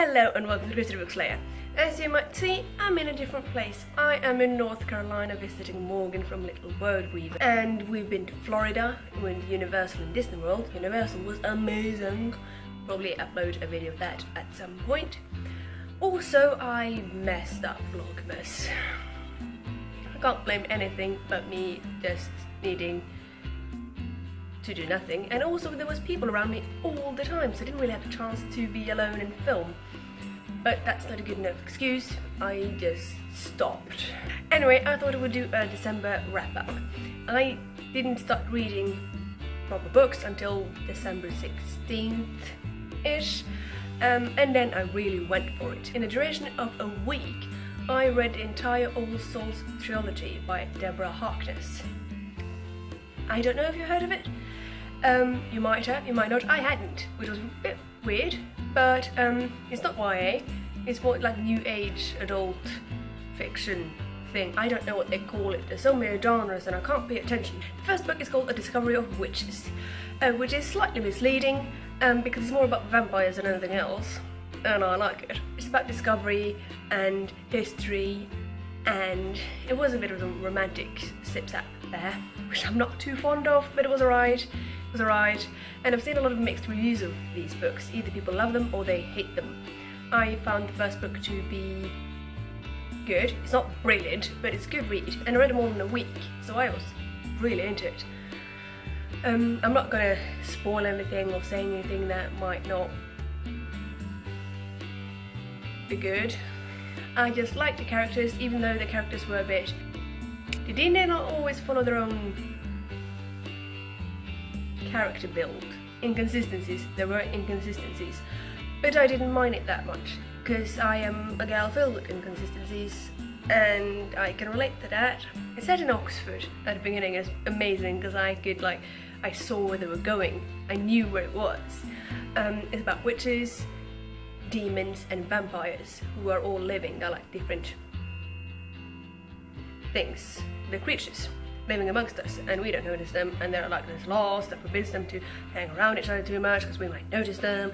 Hello and welcome to Christy Book Slayer. As you might see, I'm in a different place. I am in North Carolina visiting Morgan from Little Word Weaver, and we've been to Florida, we went to Universal and Disney World. Universal was amazing. Probably upload a video of that at some point. Also, I messed up Vlogmas. I can't blame anything but me just needing to do nothing, and also there was people around me all the time, so I didn't really have a chance to be alone and film. But that's not a good enough excuse. I just stopped. Anyway, I thought I would do a December wrap-up. I didn't start reading proper books until December 16th-ish, and then I really went for it. In the duration of a week, I read the entire All Souls Trilogy by Deborah Harkness. I don't know if you heard of it. You might have, you might not. I hadn't, which was a bit weird, but it's not YA, it's more like new age adult fiction thing. I don't know what they call it. There's so many genres and I can't pay attention. The first book is called A Discovery of Witches, which is slightly misleading because it's more about vampires than anything else, and I like it. It's about discovery and history, and it was a bit of a romantic sip-sap there, which I'm not too fond of, but it was alright. It was alright, and I've seen a lot of mixed reviews of these books. Either people love them or they hate them. I found the first book to be good. It's not brilliant, but it's a good read, and I read them all in a week, so I was really into it. I'm not gonna spoil anything or say anything that might not be good. I just liked the characters, even though the characters were a bit... They did not always follow their own character build. Inconsistencies, there were inconsistencies, but I didn't mind it that much, because I am a gal filled with inconsistencies, and I can relate to that. It's set in Oxford at the beginning. It's amazing, because I saw where they were going, I knew where it was. It's about witches, demons and vampires who are all living. They're like different things, they're creatures living amongst us, and we don't notice them, and there are like this laws that forbids them to hang around each other too much because we might notice them,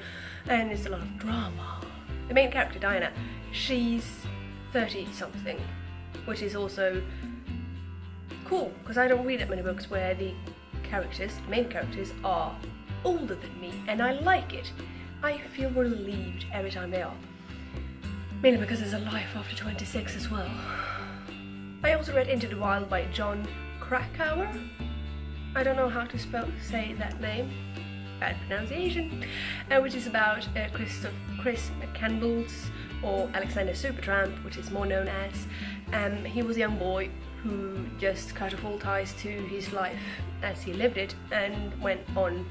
and it's a lot of drama. The main character, Diana, she's 30 something, which is also cool because I don't read that many books where the main characters are older than me, and I like it. I feel relieved every time they are, mainly because there's a life after 26 as well. I also read Into the Wild by John Krakauer. I don't know how to say that name, bad pronunciation, which is about Chris McCandless, or Alexander Supertramp, which is more known as. He was a young boy who just cut off all ties to his life as he lived it and went on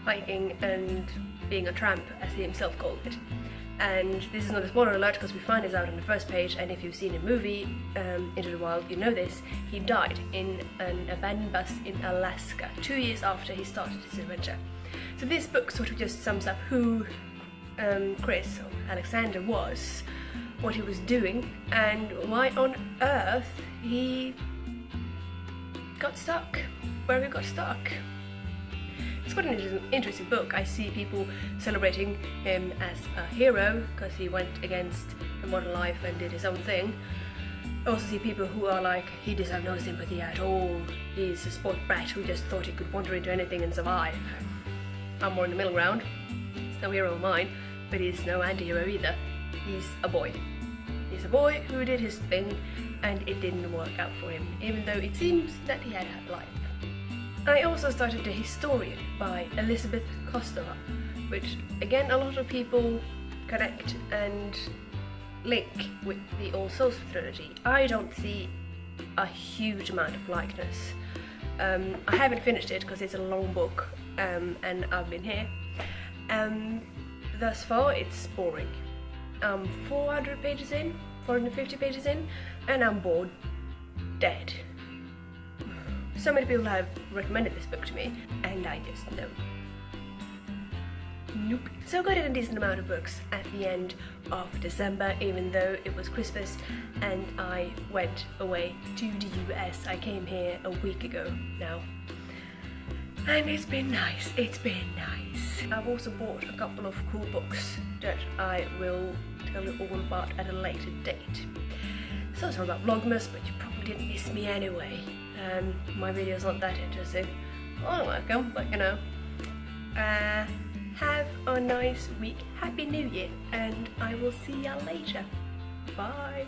hiking and being a tramp, as he himself called it. And this is not a spoiler alert because we find this out on the first page, and if you've seen the movie Into the Wild, you know this. He died in an abandoned bus in Alaska 2 years after he started his adventure. So this book sort of just sums up who Chris, or Alexander, was, what he was doing, and why on earth he got stuck where he got stuck. It's quite an interesting book. I see people celebrating him as a hero because he went against the modern life and did his own thing. I also see people who are like, he deserves no sympathy at all. He's a spoiled brat who just thought he could wander into anything and survive. I'm more in the middle ground. He's no hero of mine, but he's no anti-hero either. He's a boy. He's a boy who did his thing, and it didn't work out for him, even though it seems that he had a life. I also started The Historian by Elizabeth Kostova, which again a lot of people connect and link with the All Souls Trilogy. I don't see a huge amount of likeness. I haven't finished it because it's a long book, and I've been here. Thus far it's boring. I'm 450 pages in, and I'm bored dead. So many people have recommended this book to me, and I just know. Nope. So I got in a decent amount of books at the end of December, even though it was Christmas and I went away to the US. I came here a week ago now. and it's been nice, it's been nice. I've also bought a couple of cool books that I will tell you all about at a later date. So sorry about Vlogmas, but you probably didn't miss me anyway. My videos aren't that interesting. Oh, welcome, but you know. Have a nice week, Happy New Year, and I will see ya later. Bye.